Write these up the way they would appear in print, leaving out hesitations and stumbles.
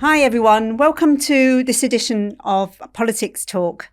Hi everyone, welcome to this edition of Politics Talk.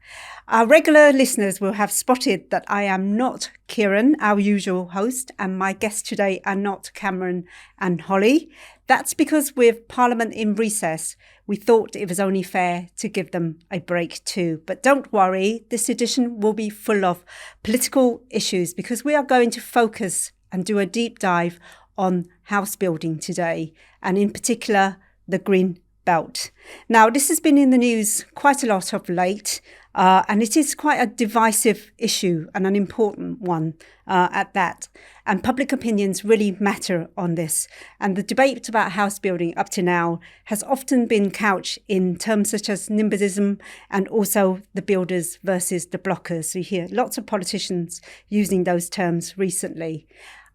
Our regular listeners will have spotted that I am not Keiran, our usual host, and my guests today are not Cameron and Holly. That's because with Parliament in recess, we thought it was only fair to give them a break too. But don't worry, this edition will be full of political issues because we are going to focus and do a deep dive on house building today, and in particular, the Green Belt. Now, this has been in the news quite a lot of late, and it is quite a divisive issue and an important one at that. And public opinions really matter on this. And the debate about house building up to now has often been couched in terms such as NIMBYism and also the builders versus the blockers. So you hear lots of politicians using those terms recently.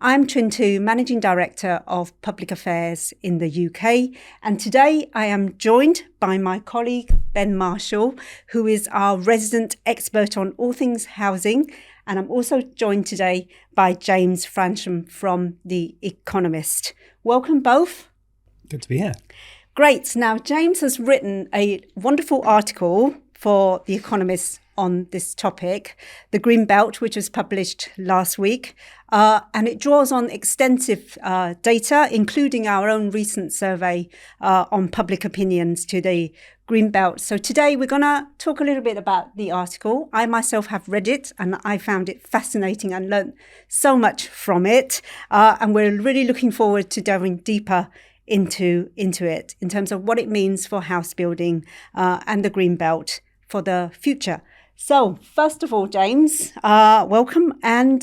I'm Trinh Tu, Managing Director of Public Affairs in the UK, and today I am joined by my colleague Ben.Marshall, who is our resident expert on all things housing, and I'm also joined today by James Fransham from The Economist. Welcome both. Good to be here. Great. Now, James has written a wonderful article for The Economist on this topic, the Green Belt, which was published last week. And it draws on extensive data, including our own recent survey on public opinions to the Green Belt. So today we're going to talk a little bit about the article. I myself have read it and I found it fascinating and learned so much from it. And we're really looking forward to delving deeper into it in terms of what it means for house building and the Green Belt for the future. So first of all, James, welcome. And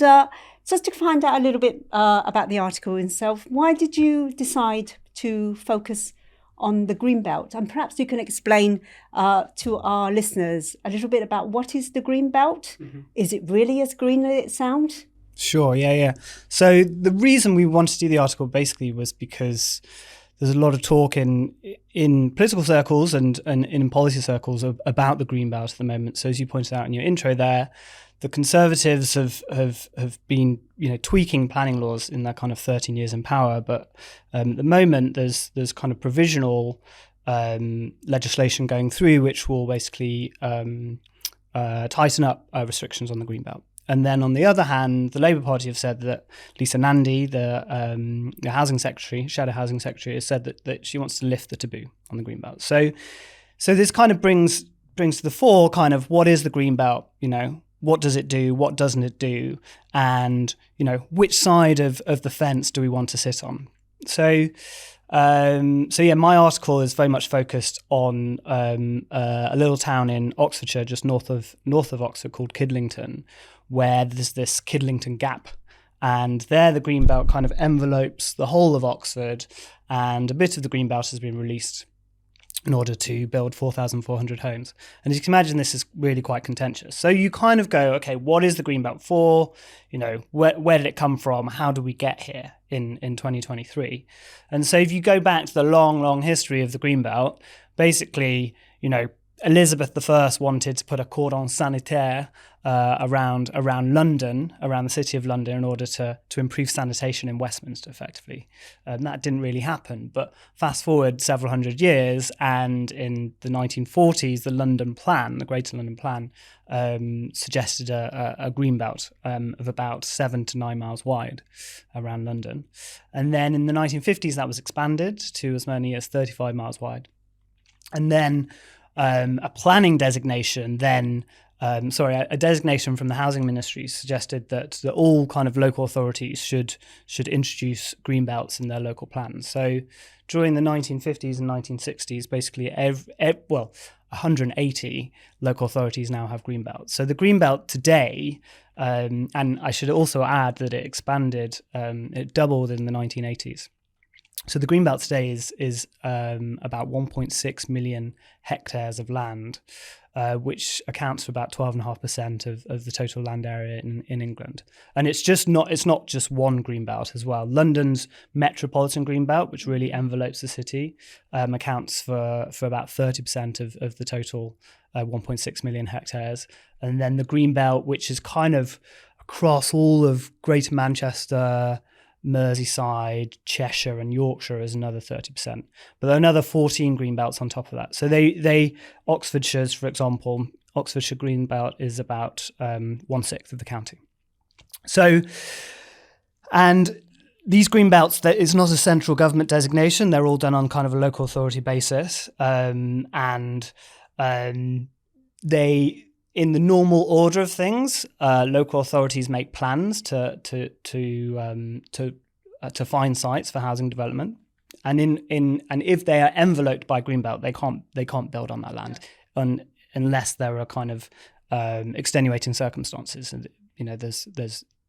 just to find out a little bit about the article itself, why did you decide to focus on the Green Belt? And perhaps you can explain to our listeners a little bit about what is the Green Belt? Mm-hmm. Is it really as green as it sounds? Sure, yeah. So the reason we wanted to do the article basically was because there's a lot of talk in political circles and in policy circles about the Green Belt at the moment. So as you pointed out in your intro there, the Conservatives have been tweaking planning laws in their kind of 13 years in power. But at the moment, there's kind of provisional legislation going through which will basically tighten up restrictions on the Green Belt. And then on the other hand, the Labour Party have said that Lisa Nandy, the housing secretary, shadow housing secretary, has said that she wants to lift the taboo on the Green Belt. So this kind of brings to the fore kind of what is the Green Belt, what does it do, what doesn't it do, and, which side of the fence do we want to sit on? So my article is very much focused on a little town in Oxfordshire, just north of Oxford, called Kidlington, where there's this Kidlington Gap. And there the Green Belt kind of envelopes the whole of Oxford, and a bit of the Green Belt has been released in order to build 4,400 homes. And as you can imagine, this is really quite contentious. So you kind of go, okay, what is the Green Belt for? Where did it come from? How do we get here in 2023? And so if you go back to the long, long history of the Green Belt, basically, Elizabeth I wanted to put a cordon sanitaire around London, around the city of London, in order to improve sanitation in Westminster, effectively. And that didn't really happen. But fast forward several hundred years, and in the 1940s, the London Plan, the Greater London Plan, suggested a green belt of about 7 to 9 miles wide around London. And then in the 1950s, that was expanded to as many as 35 miles wide. And then a planning designation a designation from the Housing Ministry suggested that all kind of local authorities should introduce green belts in their local plans. So during the 1950s and 1960s, basically 180 local authorities now have green belts. So the green belt today, and I should also add that it expanded, it doubled in the 1980s. So the green belt today is about 1.6 million hectares of land, which accounts for about 12.5% of the total land area in England. And it's not just one green belt as well. London's metropolitan green belt, which really envelopes the city, accounts for about 30% of the total 1.6 million hectares. And then the green belt, which is kind of across all of Greater Manchester, Merseyside, Cheshire and Yorkshire is another 30%. But there are another 14 green belts on top of that. So Oxfordshire's, for example, Oxfordshire green belt is about 1/6 of the county. So, and these green belts, it's not a central government designation. They're all done on kind of a local authority basis. They, in the normal order of things, local authorities make plans to find sites for housing development, and if they are enveloped by greenbelt, they can't build on that land, unless there are kind of extenuating circumstances, and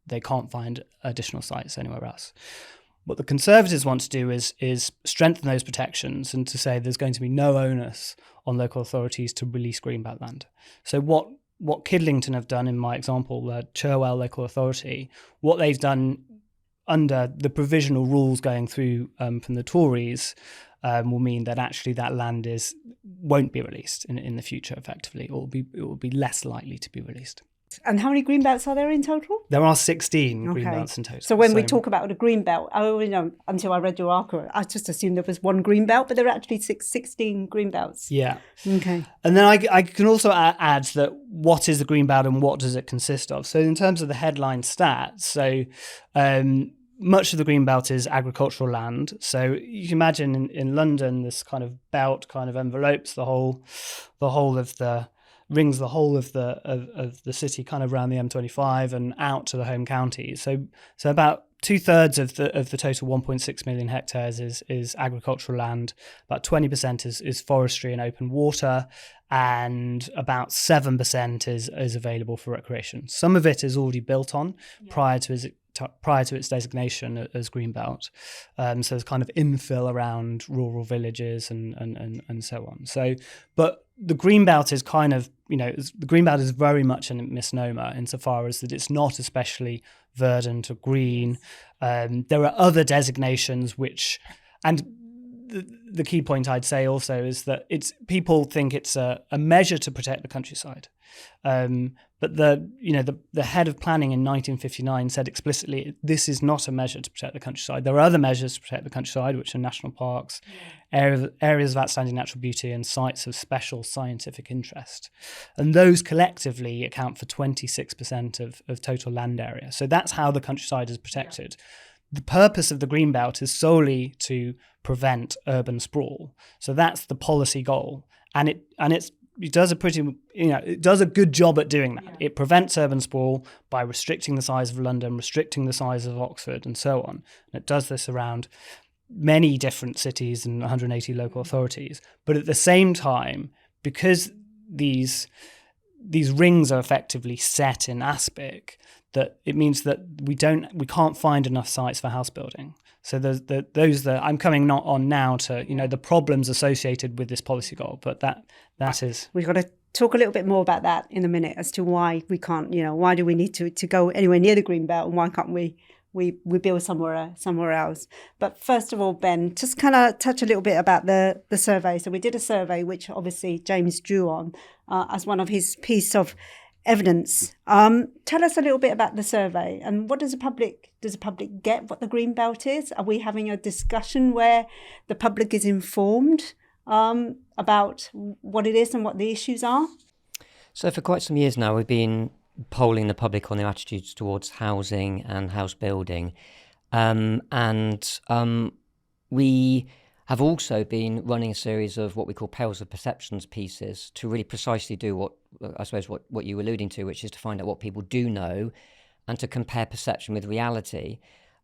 they can't find additional sites anywhere else. What the Conservatives want to do is strengthen those protections and to say there's going to be no onus on local authorities to release greenbelt land. So what Kidlington have done in my example, the Cherwell local authority, what they've done under the provisional rules going through from the Tories will mean that actually that land won't be released in the future effectively, or it will be less likely to be released. And how many green belts are there in total? There are 16 green belts in total. So when we talk about a green belt, until I read your article, I just assumed there was one green belt, but there are actually 16 green belts. Yeah. Okay. And then I can also add that what is the green belt and what does it consist of? So in terms of the headline stats, so much of the green belt is agricultural land. So you can imagine in London, this kind of belt kind of envelopes the whole of the rings the whole of the city kind of around the M25 and out to the home counties. So about 2/3 of the total 1.6 million hectares is agricultural land. About 20% is forestry and open water, and about 7% is available for recreation. Some of it is already built on prior to its designation as greenbelt. So there's kind of infill around rural villages and so on. So, but the greenbelt is kind of, the greenbelt is very much a misnomer insofar as that it's not especially verdant or green. There are other designations and the key point I'd say also is that people think it's a measure to protect the countryside. But the head of planning in 1959 said explicitly, this is not a measure to protect the countryside. There are other measures to protect the countryside, which are national parks, areas of outstanding natural beauty, and sites of special scientific interest. And those collectively account for 26% of total land area. So that's how the countryside is protected. Yeah. The purpose of the greenbelt is solely to prevent urban sprawl. So that's the policy goal, and it does it does a good job at doing that. Yeah. It prevents urban sprawl by restricting the size of London, restricting the size of Oxford, and so on. And it does this around many different cities and 180 local authorities. But at the same time, because these rings are effectively set in aspic, that it means that we can't find enough sites for house building. So those I'm coming not on now to the problems associated with this policy goal, but that is, we've got to talk a little bit more about that in a minute as to why we can't, why do we need to go anywhere near the green belt, and why can't we build somewhere else. But first of all, Ben, just kind of touch a little bit about the survey. So we did a survey, which obviously James drew on as one of his piece of evidence. Tell us a little bit about the survey, and what does the public get what the green belt is? Are we having a discussion where the public is informed about what it is and what the issues are? So for quite some years now, we've been polling the public on their attitudes towards housing and house building. We have also been running a series of what we call Perils of Perceptions pieces to really precisely do what you were alluding to, which is to find out what people do know and to compare perception with reality.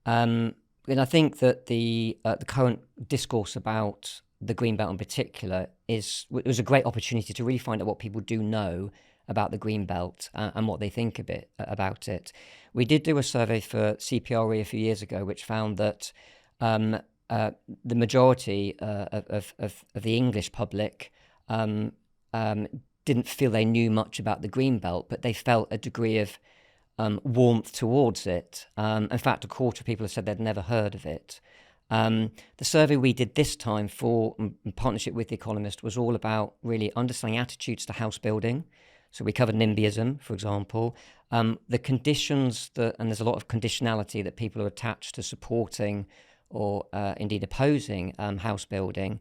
And I think that the current discourse about the Greenbelt in particular was a great opportunity to really find out what people do know about the Greenbelt and what they think about it. We did do a survey for CPRE a few years ago, which found that the majority of the English public didn't feel they knew much about the Greenbelt, but they felt a degree of warmth towards it. In fact, a quarter of people have said they'd never heard of it. The survey we did this time in partnership with The Economist was all about really understanding attitudes to house building, So we covered NIMBYism, for example. The conditions and there's a lot of conditionality that people are attached to supporting or indeed opposing house building.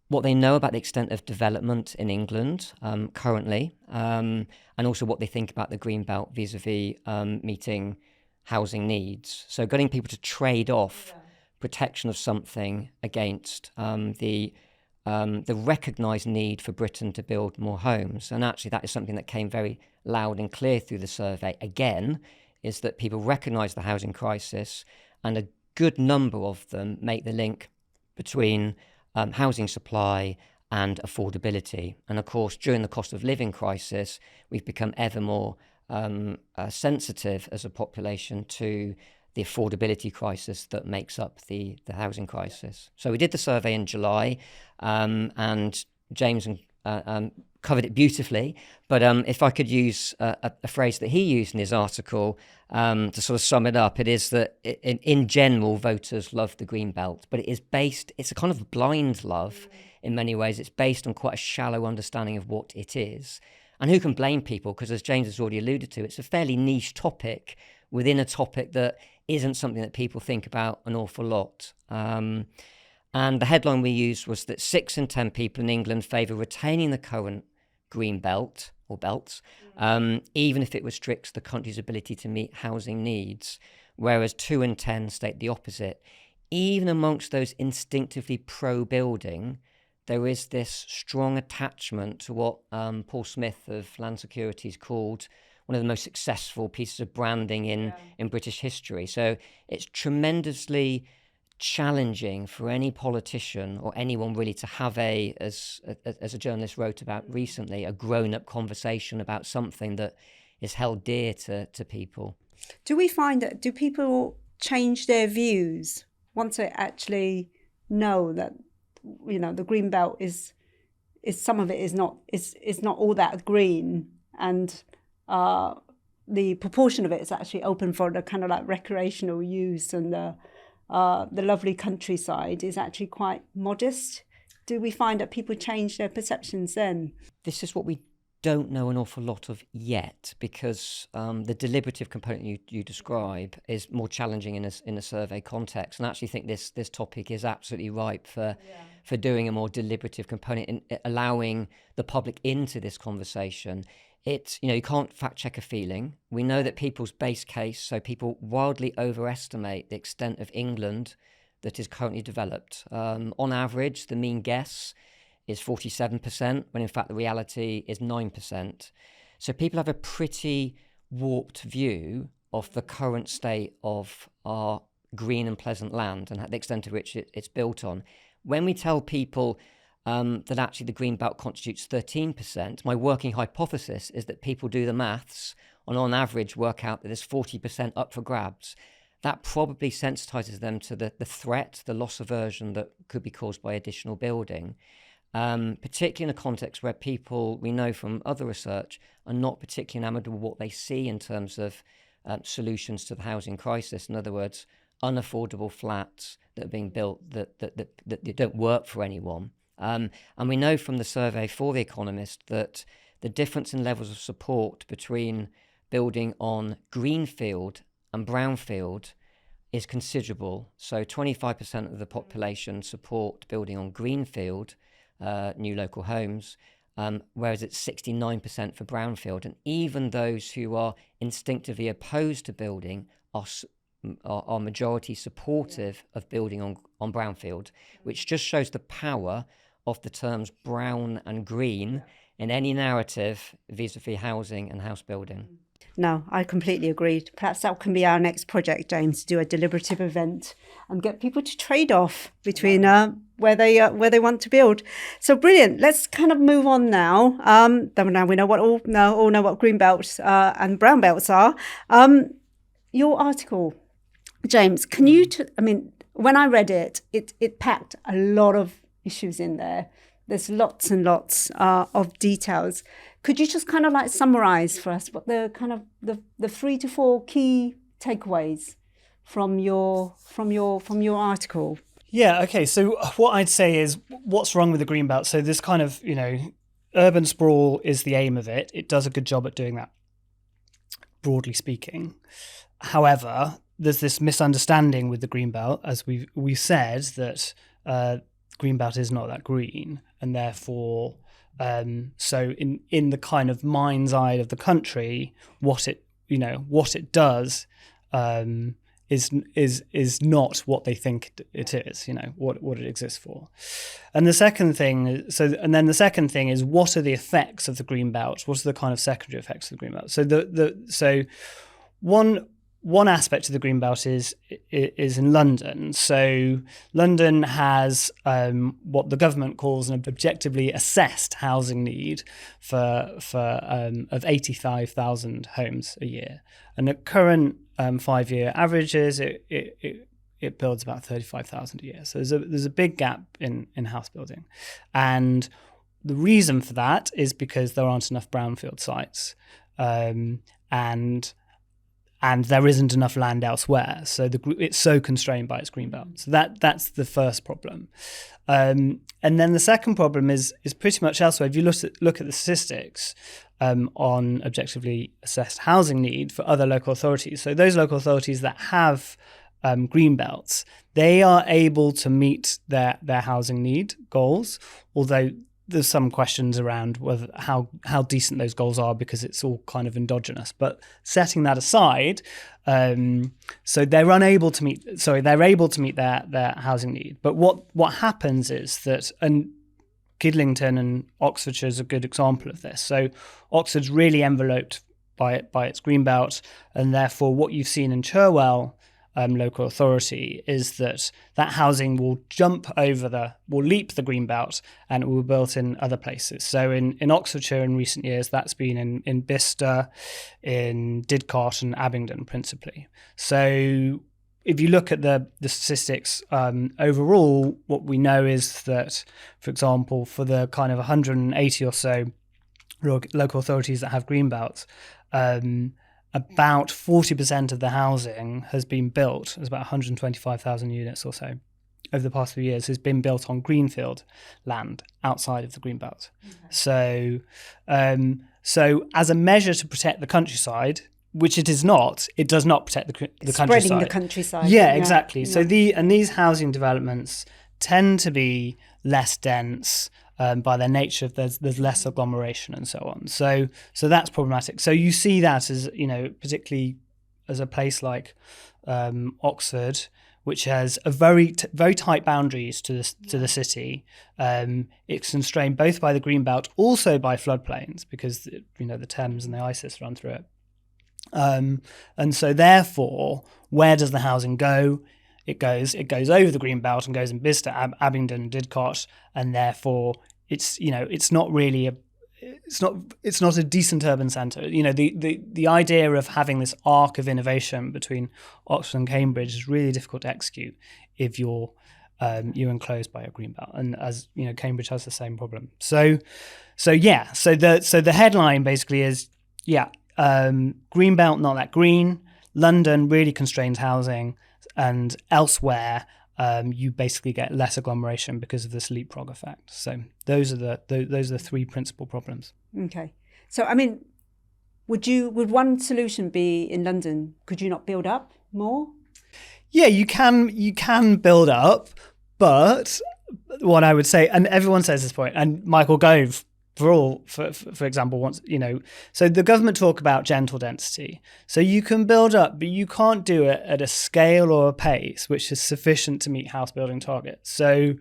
What they know about the extent of development in England currently, and also what they think about the green belt vis-a-vis meeting housing needs. So getting people to trade off protection of something against the recognised need for Britain to build more homes. And actually that is something that came very loud and clear through the survey again, is that people recognise the housing crisis, and a good number of them make the link between housing supply and affordability. And of course, during the cost of living crisis, we've become ever more sensitive as a population to the affordability crisis that makes up the housing crisis. So we did the survey in July, and James covered it beautifully. But if I could use a phrase that he used in his article to sort of sum it up, it is that in general, voters love the green belt, but it's a kind of blind love in many ways. It's based on quite a shallow understanding of what it is. And who can blame people? Because as James has already alluded to, it's a fairly niche topic within a topic that isn't something that people think about an awful lot. And the headline we used was that 6 in 10 people in England favour retaining the current green belt or belts, even if it restricts the country's ability to meet housing needs, whereas 2 in 10 state the opposite. Even amongst those instinctively pro-building, there is this strong attachment to what Paul Smith of Land Securities called one of the most successful pieces of branding in British history. So it's tremendously challenging for any politician or anyone really to have as a journalist wrote about recently, a grown-up conversation about something that is held dear to people. Do we find that, do people change their views once they actually know that, you know, the green belt is some of it is not all that green, and the proportion of it is actually open for the kind of like recreational use, and the lovely countryside is actually quite modest? Do we find that people change their perceptions then? This is what we don't know an awful lot of yet, because the deliberative component you describe is more challenging in a survey context. And I actually think this topic is absolutely ripe for doing a more deliberative component in allowing the public into this conversation. It's, you can't fact check a feeling. We know that people's base case, so people wildly overestimate the extent of England that is currently developed. On average, the mean guess is 47%, when in fact the reality is 9%. So people have a pretty warped view of the current state of our green and pleasant land and the extent to which it's built on. When we tell people that actually the green belt constitutes 13%, my working hypothesis is that people do the maths and on average work out that there's 40% up for grabs. That probably sensitizes them to the threat, the loss aversion that could be caused by additional building, particularly in a context where people, we know from other research, are not particularly enamored with what they see in terms of solutions to the housing crisis. In other words, unaffordable flats that are being built that don't work for anyone. And we know from the survey for The Economist that the difference in levels of support between building on greenfield and brownfield is considerable. So 25% of the population support building on greenfield, new local homes, whereas it's 69% for brownfield. And even those who are instinctively opposed to building are majority supportive of building on brownfield, which just shows the power of the terms brown and green in any narrative vis-a-vis housing and house building. No, I completely agree. Perhaps that can be our next project, James, to do a deliberative event and get people to trade off between where they want to build. So brilliant. Let's kind of move on now. Now we know all know what green belts and brown belts are. Your article, James, can you? When I read it, it packed a lot of issues in there. There's lots and lots of details. Could you just kind of like summarize for us what the kind of the 3 to 4 key takeaways from your article? Yeah, okay. So what I'd say is, what's wrong with the green belt? So there's kind of, urban sprawl is the aim of it. It does a good job at doing that, broadly speaking. However, there's this misunderstanding with the greenbelt, as we've said, that greenbelt is not that green, and therefore, so in the kind of mind's eye of the country, what it does is not what they think it is. What it exists for. And the second thing is, what are the effects of the greenbelt? What are the kind of secondary effects of the greenbelt? So one aspect of the greenbelt is in London. So London has what the government calls an objectively assessed housing need of 85,000 homes a year, and at current 5-year averages, it builds about 35,000 a year. So there's a big gap in house building, and the reason for that is because there aren't enough brownfield sites, and there isn't enough land elsewhere. So it's so constrained by its greenbelt. So that's the first problem. And then the second problem is pretty much elsewhere. If you look at the statistics on objectively assessed housing need for other local authorities, so those local authorities that have greenbelts, they are able to meet their housing need goals, although there's some questions around whether how decent those goals are, because it's all kind of endogenous. But setting that aside, so they're able to meet their housing need. But what happens is that, and Kidlington and Oxfordshire is a good example of this. So Oxford's really enveloped by its greenbelt, and therefore what you've seen in Cherwell local authority is that housing will leap the greenbelt, and it will be built in other places. So in Oxfordshire in recent years, that's been in Bicester, in Didcot and Abingdon principally. So if you look at the statistics overall, what we know is that, for example, for the kind of 180 or so local authorities that have greenbelts, about 40% of the housing has been built. There's about 125,000 units or so over the past few years has been built on greenfield land outside of the greenbelt. Okay. So as a measure to protect the countryside, which it is not, it does not protect the countryside. Spreading the countryside. Yeah, exactly. Yeah. So these housing developments tend to be less dense. By their nature, there's less agglomeration and so on. So that's problematic. So you see that as, particularly as a place like Oxford, which has a very tight boundaries to the city. It's constrained both by the greenbelt, also by floodplains, because the Thames and the Isis run through it. And so therefore, where does the housing go? It goes over the greenbelt and goes in Bicester, Abingdon, Didcot, and therefore it's not really it's not a decent urban centre. The idea of having this arc of innovation between Oxford and Cambridge is really difficult to execute if you're enclosed by a greenbelt, and as Cambridge has the same problem. So the headline basically is greenbelt not that green. London really constrains housing. And elsewhere, you basically get less agglomeration because of this leapfrog effect. So those are the three principal problems. Okay. So would one solution be in London? Could you not build up more? Yeah, you can build up, but what I would say, and everyone says this point, and Michael Gove, for example, wants, so the government talk about gentle density. So you can build up, but you can't do it at a scale or a pace which is sufficient to meet house building targets. So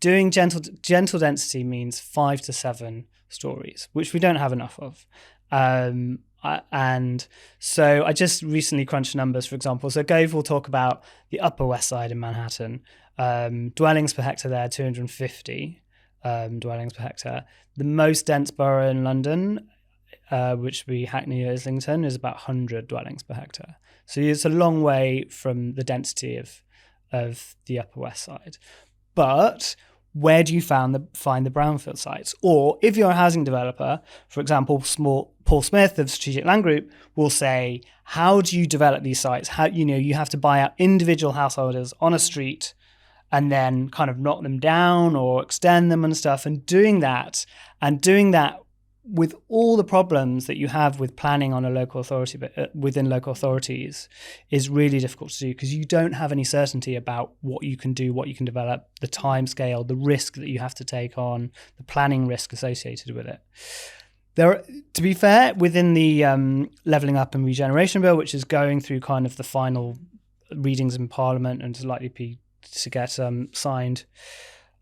doing gentle density means 5 to 7 stories, which we don't have enough of. And so I just recently crunched numbers, for example. So Gove will talk about the Upper West Side in Manhattan. Dwellings per hectare there, 250 dwellings per hectare. The most dense borough in London, which would be Hackney or Islington, is about 100 dwellings per hectare. So it's a long way from the density of the Upper West Side. But where do you find the brownfield sites? Or if you're a housing developer, for example, Paul Smith of Strategic Land Group will say, how do you develop these sites? How you have to buy out individual householders on a street and then kind of knock them down or extend them and stuff. And doing that And doing that with all the problems that you have with planning on a local authority, but within local authorities, is really difficult to do because you don't have any certainty about what you can do, what you can develop, the time scale, the risk that you have to take on, the planning risk associated with it. To be fair, within the Levelling Up and Regeneration Bill, which is going through kind of the final readings in Parliament and is likely to get signed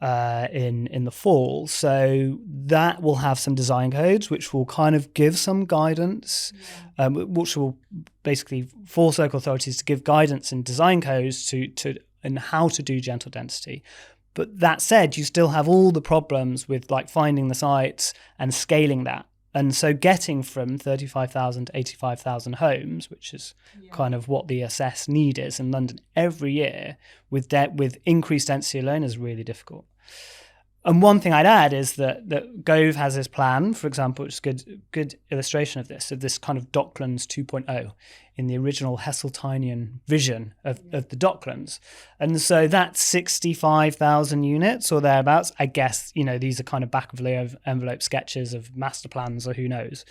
in the fall. So that will have some design codes which will kind of give some guidance, which will basically force local authorities to give guidance and design codes to and how to do gentle density. But that said, you still have all the problems with like finding the sites and scaling that. And so getting from 35,000 to 85,000 homes, which is kind of what the assessed need is in London every year, with increased density alone is really difficult. And one thing I'd add is that Gove has this plan, for example, which is a good illustration of this kind of Docklands 2.0 in the original Heseltinian vision of the Docklands. And so that's 65,000 units or thereabouts. I guess, these are kind of back of the envelope sketches of master plans or who knows,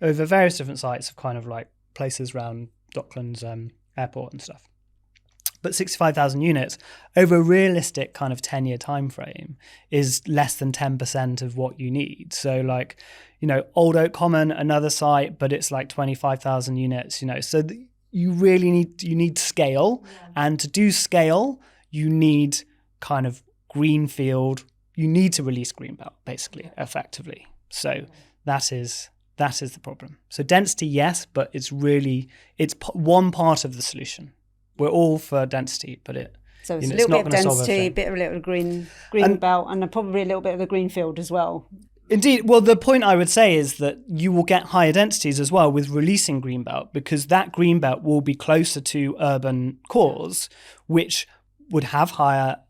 over various different sites of kind of like places around Docklands airport and stuff. But 65,000 units over a realistic kind of 10-year time frame is less than 10% of what you need. So like, Old Oak Common, another site, but it's like 25,000 units, so you really need scale. And to do scale, you need kind of greenfield, you need to release greenbelt basically, effectively. So that is the problem. So density, yes, but it's one part of the solution. We're all for density, but so it's a little bit of density, a little of green belt, and probably a little bit of the greenfield as well. Indeed. Well, the point I would say is that you will get higher densities as well with releasing greenbelt, because that greenbelt will be closer to urban cores, which would have higher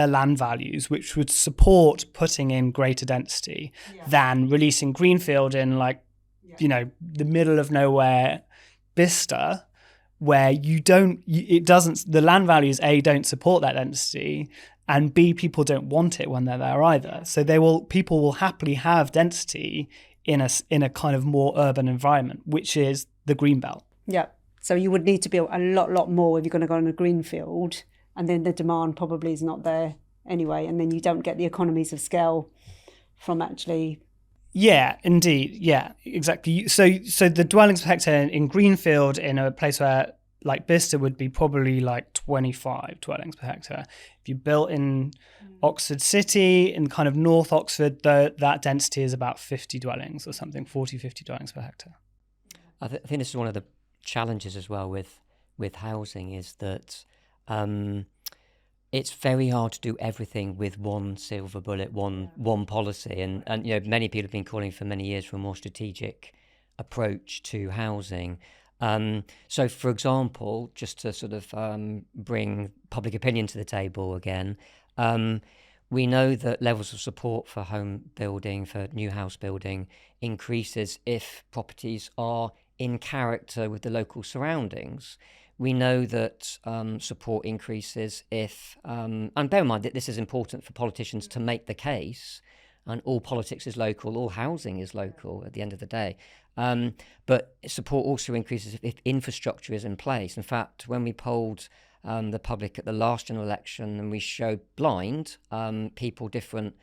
land values, which would support putting in greater density than releasing greenfield in the middle of nowhere Bicester, where the land values A don't support that density, and B, people don't want it when they're there either. So people will happily have density in a kind of more urban environment, which is the greenbelt. Yeah. So you would need to build a lot more if you're going to go on a greenfield, and then the demand probably is not there anyway, and then you don't get the economies of scale from actually. Yeah, indeed. Yeah, exactly. So the dwellings per hectare in greenfield in a place where like Bicester would be probably like 25 dwellings per hectare. If you built in Oxford City, in kind of North Oxford, that density is about 50 dwellings or something, 40, 50 dwellings per hectare. I think this is one of the challenges as well with housing is that it's very hard to do everything with one silver bullet, one policy, and many people have been calling for many years for a more strategic approach to housing. So, for example, just to sort of bring public opinion to the table again, we know that levels of support for home building, for new house building, increases if properties are in character with the local surroundings. We know that support increases if, and bear in mind that this is important for politicians to make the case, and all politics is local, all housing is local at the end of the day. But support also increases if infrastructure is in place. In fact, when we polled the public at the last general election and we showed blind people different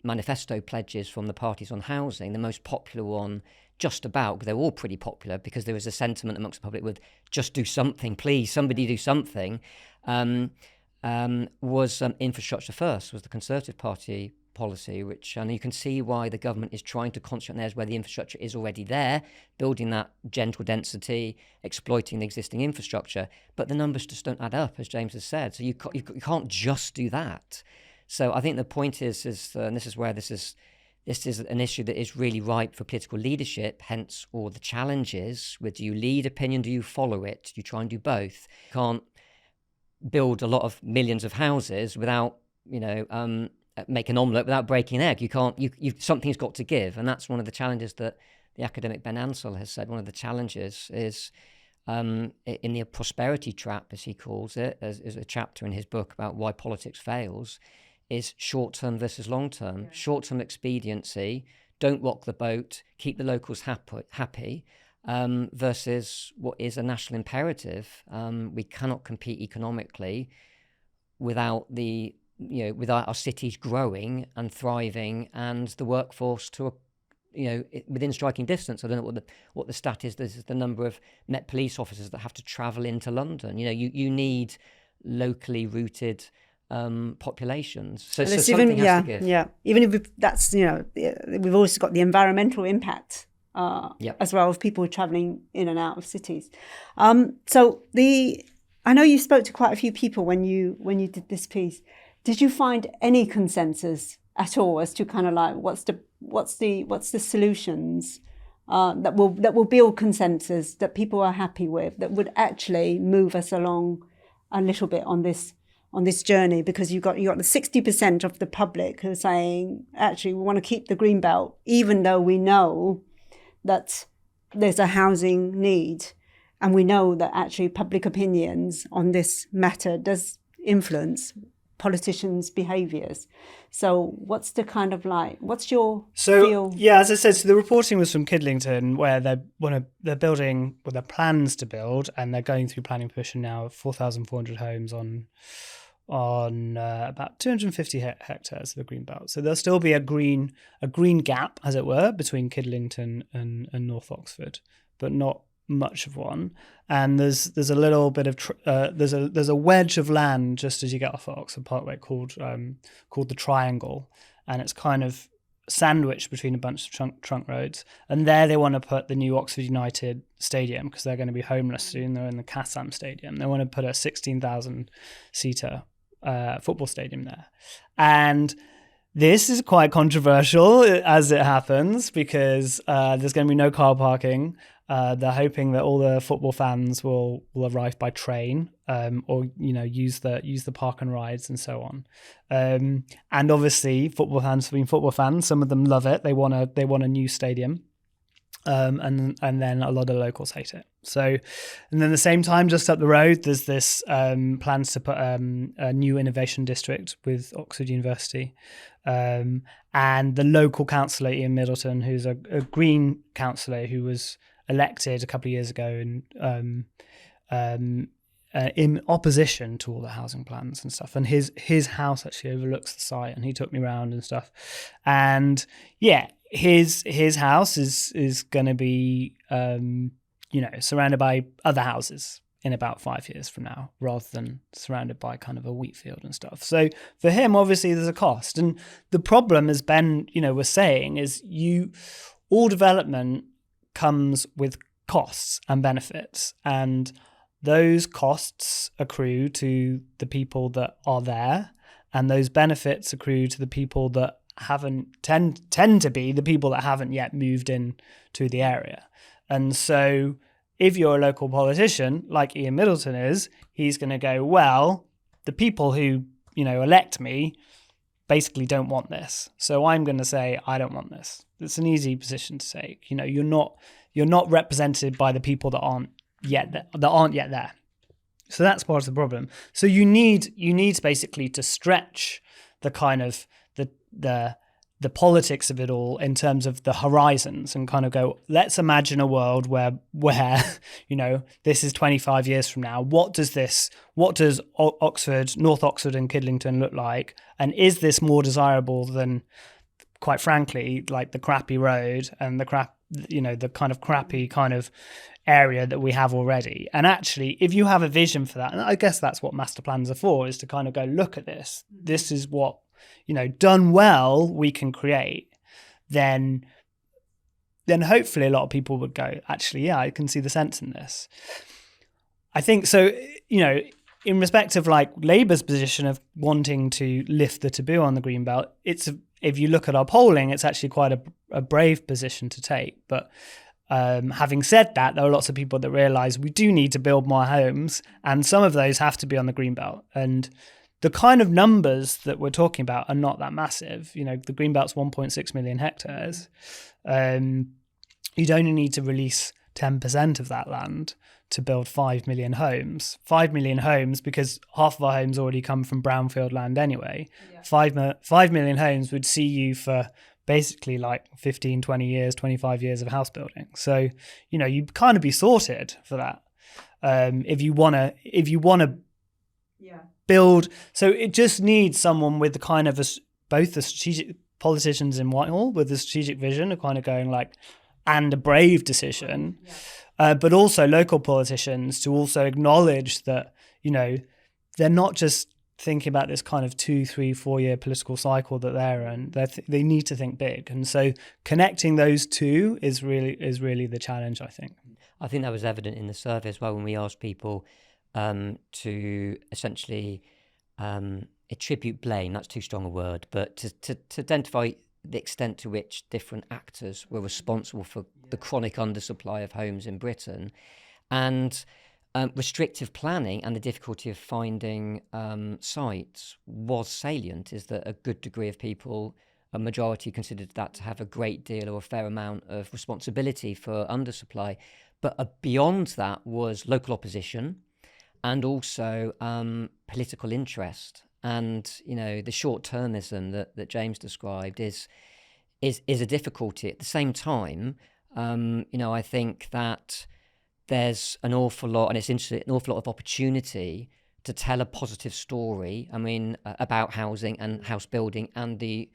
manifesto pledges from the parties on housing, the most popular one, just about, because they're all pretty popular, because there was a sentiment amongst the public with just do something, please, somebody do something, was infrastructure first, was the Conservative Party policy, which, and you can see why the government is trying to concentrate on areas where the infrastructure is already there, building that gentle density, exploiting the existing infrastructure, but the numbers just don't add up, as James has said. So you can't just do that. So I think the point is and this is where this is an issue that is really ripe for political leadership, hence all the challenges with, do you lead opinion, do you follow it, do you try and do both? You can't build a lot of millions of houses without, make an omelette without breaking an egg. You can't, something's got to give. And that's one of the challenges that the academic Ben Ansell has said. One of the challenges is in the prosperity trap, as he calls it, as a chapter in his book about why politics fails, is short-term versus long-term. Yeah. Short-term expediency, don't rock the boat, keep the locals happy, versus what is a national imperative. We cannot compete economically without without our cities growing and thriving and the workforce within striking distance. I don't know what the stat is. This is the number of Met Police officers that have to travel into London. You need locally rooted populations. So something has to give. Yeah. Even if that's we've also got the environmental impact as well of people travelling in and out of cities. I know you spoke to quite a few people when you did this piece. Did you find any consensus at all as to kind of like what's the solutions that will build consensus that people are happy with, that would actually move us along a little bit on this journey? Because you got the 60% of the public who are saying actually we want to keep the green belt, even though we know that there's a housing need, and we know that actually public opinions on this matter does influence politicians' behaviours. So what's the kind of what's your feel? Yeah, as I said, so the reporting was from Kidlington, where they're building, their plans to build, and they're going through planning permission now of 4,400 homes on about 250 hectares of the green belt. So there'll still be a green gap, as it were, between Kidlington and North Oxford, but not much of one. And there's a little bit of there's a wedge of land just as you get off at Oxford Parkway called the Triangle, and it's kind of sandwiched between a bunch of trunk roads. And there they want to put the new Oxford United Stadium, because they're going to be homeless soon. They're in the Kassam Stadium. They want to put a 16,000 seater football stadium there, and this is quite controversial as it happens, because there's going to be no car parking. They're hoping that all the football fans will arrive by train, or use the park and rides and so on. And obviously, football fans, some of them love it. They want a new stadium, and then a lot of locals hate it. So, and then at the same time, just up the road, there's this plans to put a new innovation district with Oxford University. And the local councillor, Ian Middleton, who's a Green councillor who was elected a couple of years ago in opposition to all the housing plans and stuff. And his house actually overlooks the site, and he took me around and stuff. And yeah, his house is going to be surrounded by other houses in about 5 years from now, rather than surrounded by kind of a wheat field and stuff. So for him, obviously, there's a cost. And the problem, as Ben, was saying, is all development comes with costs and benefits. And those costs accrue to the people that are there, and those benefits accrue to the people that tend to be the people that haven't yet moved in to the area. And so if you're a local politician, like Ian Middleton is, he's going to go, well, the people who, elect me basically don't want this. So I'm going to say, I don't want this. It's an easy position to take. You're not represented by the people that aren't yet there. So that's part of the problem. So you need basically to stretch the kind of the politics of it all in terms of the horizons, and kind of go, let's imagine a world where this is 25 years from now. What does Oxford, North Oxford and Kidlington look like? And is this more desirable than, quite frankly, like the crappy road and the kind of crappy kind of area that we have already? And actually, if you have a vision for that, and I guess that's what master plans are for, is to kind of go, look at this. This is what, done well, we can create. Then hopefully a lot of people would go, actually, yeah, I can see the sense in this. I think so, in respect of like Labour's position of wanting to lift the taboo on the green belt, if you look at our polling, it's actually quite a brave position to take. But having said that, there are lots of people that realise we do need to build more homes, and some of those have to be on the green belt. And the kind of numbers that we're talking about are not that massive. The green belt's 1.6 million hectares. You'd only need to release 10% of that land to build 5 million homes. 5 million homes, because half of our homes already come from brownfield land anyway. Yeah. 5 million homes would see you for basically like 15, 20 years, 25 years of house building. So, you kind of be sorted for that. If you want to build. So it just needs someone with the kind of both the strategic politicians in Whitehall with the strategic vision of kind of going like, and a brave decision, but also local politicians to also acknowledge that, they're not just thinking about this kind of 2, 3, 4 year political cycle that they're in. They need to think big. And so connecting those two is really the challenge, I think. I think that was evident in the survey as well when we asked people to essentially attribute blame, that's too strong a word, but to identify the extent to which different actors were responsible for the chronic undersupply of homes in Britain. And restrictive planning and the difficulty of finding sites was salient, is that a good degree of people, a majority, considered that to have a great deal or a fair amount of responsibility for undersupply. But beyond that was local opposition and also political interest. And, the short-termism that James described is a difficulty. At the same time, I think that there's an awful lot, and it's interesting, an awful lot of opportunity to tell a positive story, about housing and house building and the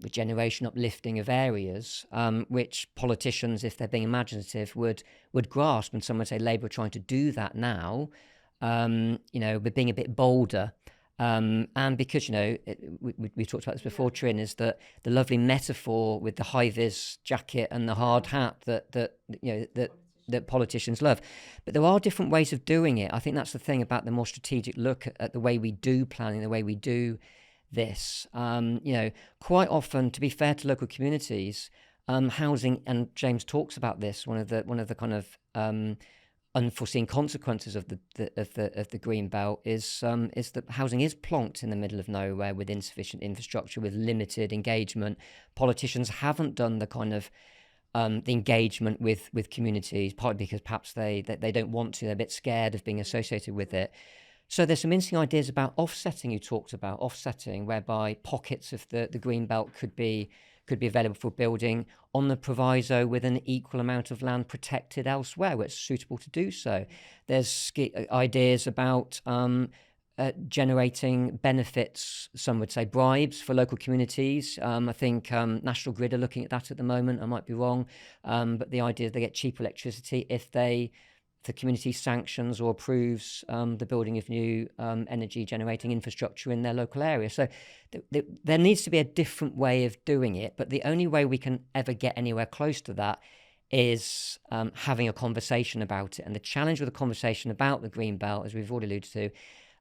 regeneration, uplifting of areas, which politicians, if they're being imaginative, would grasp. And some would say Labour are trying to do that now, we're being a bit bolder. And because, we talked about this before, Trin, is that the lovely metaphor with the high-vis jacket and the hard hat that politicians love. But there are different ways of doing it. I think that's the thing about the more strategic look at the way we do planning, the way we do this. Quite often, to be fair to local communities, housing, and James talks about this, one of the kind of unforeseen consequences of the green belt is that housing is plonked in the middle of nowhere with insufficient infrastructure, with limited engagement. Politicians haven't done the kind of the engagement with communities, partly because perhaps they don't want to. They're a bit scared of being associated with it. So there's some interesting ideas about offsetting. You talked about offsetting, whereby pockets of the green belt could be available for building on the proviso with an equal amount of land protected elsewhere where it's suitable to do so. There's ideas about generating benefits, some would say bribes, for local communities. I think National Grid are looking at that at the moment. I might be wrong. But the idea that they get cheap electricity if the community sanctions or approves the building of new energy generating infrastructure in their local area. So there needs to be a different way of doing it, but the only way we can ever get anywhere close to that is having a conversation about it. And the challenge with a conversation about the green belt, as we've already alluded to,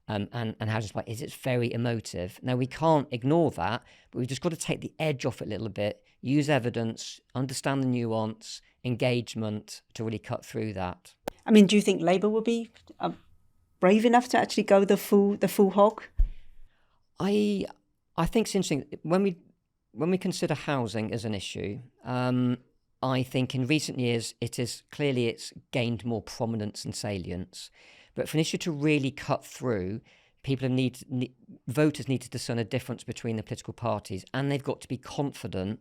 and housing supply, is it's very emotive. Now, we can't ignore that, but we've just got to take the edge off it a little bit, use evidence, understand the nuance, engagement to really cut through that. Do you think Labour will be brave enough to actually go the full hog? I think it's interesting when we consider housing as an issue. I think in recent years it's gained more prominence and salience. But for an issue to really cut through, voters need to discern a difference between the political parties, and they've got to be confident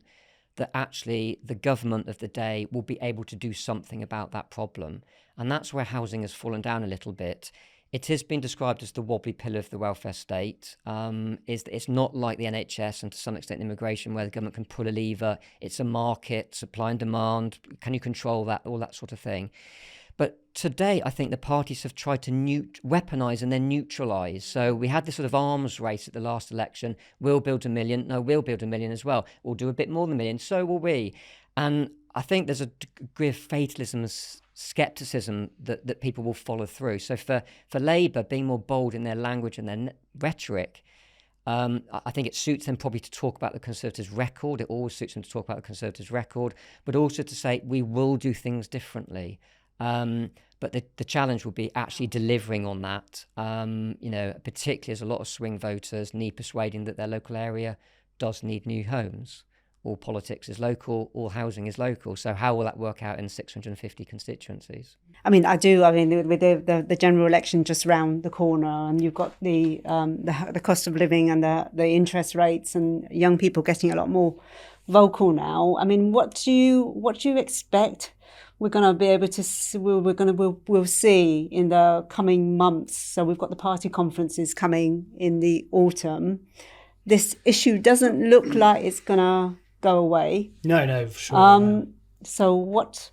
that actually the government of the day will be able to do something about that problem. And that's where housing has fallen down a little bit. It has been described as the wobbly pillar of the welfare state. It's not like the NHS and to some extent immigration, where the government can pull a lever. It's a market, supply and demand. Can you control that? All that sort of thing. But today, I think the parties have tried to weaponise and then neutralise. So we had this sort of arms race at the last election. We'll build 1 million. No, we'll build 1 million as well. We'll do a bit more than 1 million. So will we. And I think there's a degree of fatalism and scepticism that people will follow through. So for Labour, being more bold in their language and their rhetoric, I think it suits them probably to talk about the Conservatives' record. It always suits them to talk about the Conservatives' record, but also to say we will do things differently. But the challenge will be actually delivering on that, particularly as a lot of swing voters need persuading that their local area does need new homes, all politics is local, all housing is local. So how will that work out in 650 constituencies? I mean, I do. I mean, with the general election just round the corner, and you've got the cost of living and the interest rates, and young people getting a lot more vocal now. I mean, what do you expect we're going to be able to we'll see in the coming months? So we've got the party conferences coming in the autumn. This issue doesn't look like it's going to go away. No, for sure. So what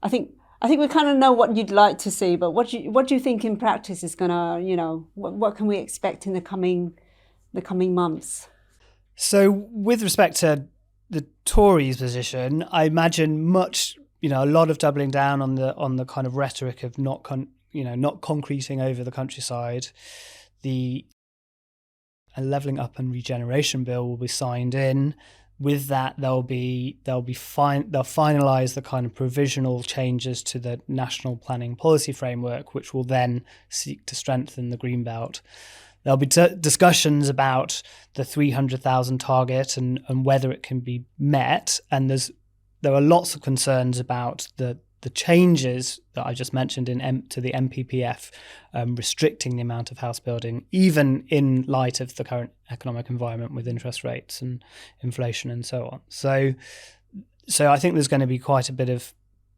I think we kind of know what you'd like to see, but what do you think in practice is going to, what can we expect in the coming months? So with respect to the Tories' position, I imagine a lot of doubling down on the kind of rhetoric of not concreting over the countryside. A levelling up and regeneration bill will be signed in. With that, they'll finalise the kind of provisional changes to the national planning policy framework, which will then seek to strengthen the Greenbelt. There'll be discussions about the 300,000 target and whether it can be met. And there are lots of concerns about the changes that I just mentioned to the MPPF, restricting the amount of house building, even in light of the current economic environment with interest rates and inflation and so on. So I think there's going to be quite a bit of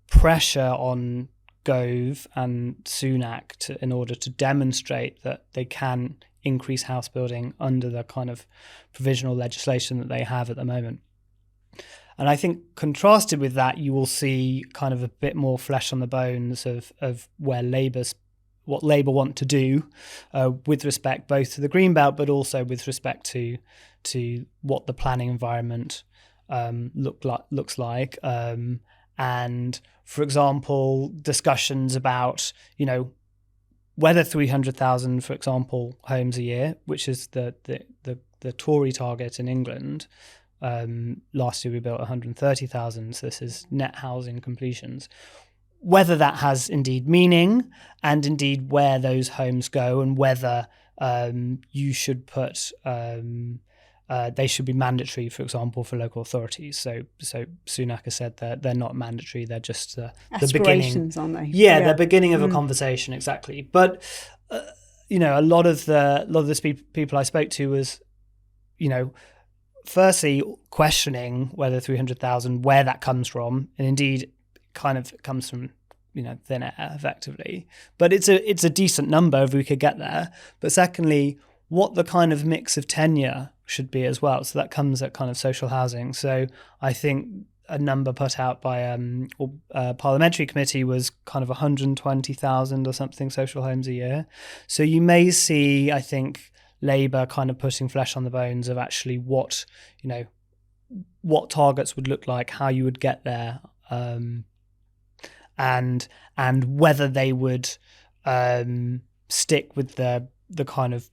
pressure on Gove and Sunak in order to demonstrate that they can increase house building under the kind of provisional legislation that they have at the moment. And I think contrasted with that, you will see kind of a bit more flesh on the bones of what Labour want to do with respect both to the Greenbelt, but also with respect to what the planning environment looks like. And, for example, discussions about, whether 300,000, for example, homes a year, which is the Tory target in England. Last year we built 130,000, so this is net housing completions. Whether that has indeed meaning, and indeed where those homes go, and whether you should put they should be mandatory, for example, for local authorities. So Sunak has said that they're not mandatory; they're just the beginning. Aren't they? Yeah, the beginning of a conversation, exactly. But a lot of the people I spoke to was, firstly, questioning whether 300,000, where that comes from, and indeed, it kind of comes from thin air, effectively. But it's a decent number if we could get there. But secondly, what the kind of mix of tenure should be as well. So that comes at kind of social housing. So I think a number put out by a parliamentary committee was kind of 120,000 or something social homes a year. So you may see, I think, Labour kind of putting flesh on the bones of actually what targets would look like, how you would get there, and whether they would stick with the kind of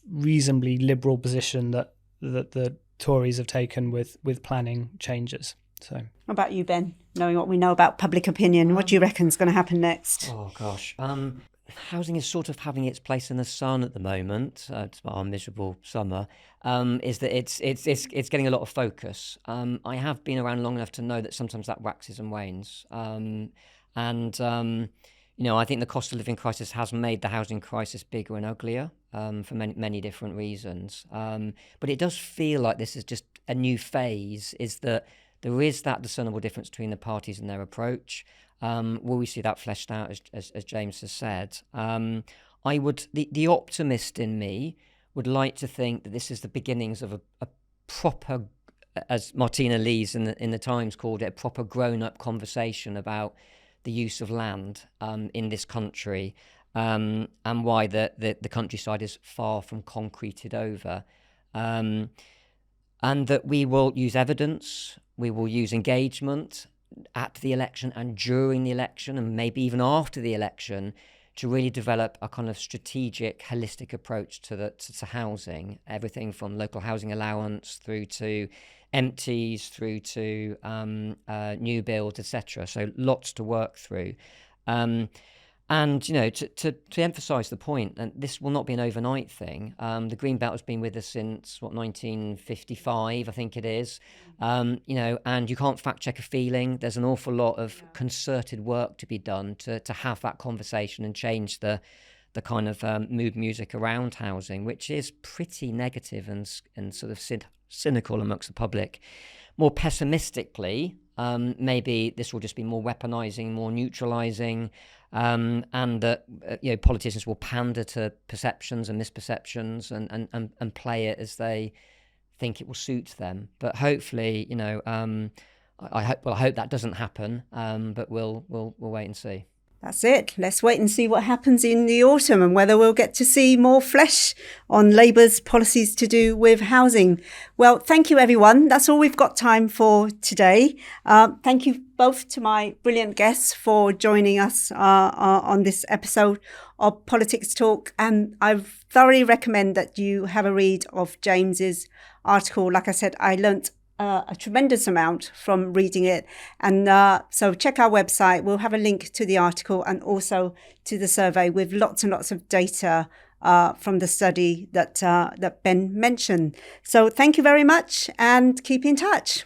reasonably liberal position that the Tories have taken with planning changes. So, what about you, Ben? Knowing what we know about public opinion, what do you reckon is going to happen next? Oh gosh. Housing is sort of having its place in the sun at the moment. It's our miserable summer. Is that it's getting a lot of focus. I have been around long enough to know that sometimes that waxes and wanes. I think the cost of living crisis has made the housing crisis bigger and uglier for many different reasons. But it does feel like this is just a new phase. Is that there is that discernible difference between the parties and their approach. Will we see that fleshed out, as James has said? The optimist in me would like to think that this is the beginnings of a proper, as Martina Lees in the Times called it, a proper grown-up conversation about the use of land in this country, and why the countryside is far from concreted over. And that we will use evidence, we will use engagement at the election and during the election, and maybe even after the election, to really develop a kind of strategic, holistic approach to housing. Everything from local housing allowance through to empties, through to new builds, etc. So lots to work through. And, to emphasise the point, and this will not be an overnight thing, the Green Belt has been with us since, 1955, I think it is. And you can't fact check a feeling. There's an awful lot of concerted work to be done to have that conversation and change the kind of mood music around housing, which is pretty negative and sort of cynical amongst the public. More pessimistically, maybe this will just be more weaponizing, more neutralizing, and that politicians will pander to perceptions and misperceptions and play it as they think it will suit them. But hopefully, I hope that doesn't happen. But we'll wait and see. That's it. Let's wait and see what happens in the autumn and whether we'll get to see more flesh on Labour's policies to do with housing. Well, thank you, everyone. That's all we've got time for today. Thank you both to my brilliant guests for joining us on this episode of Politics Talk. And I thoroughly recommend that you have a read of James's article. Like I said, I learnt a tremendous amount from reading it. And so check our website. We'll have a link to the article and also to the survey with lots and lots of data from the study that Ben mentioned. So thank you very much and keep in touch.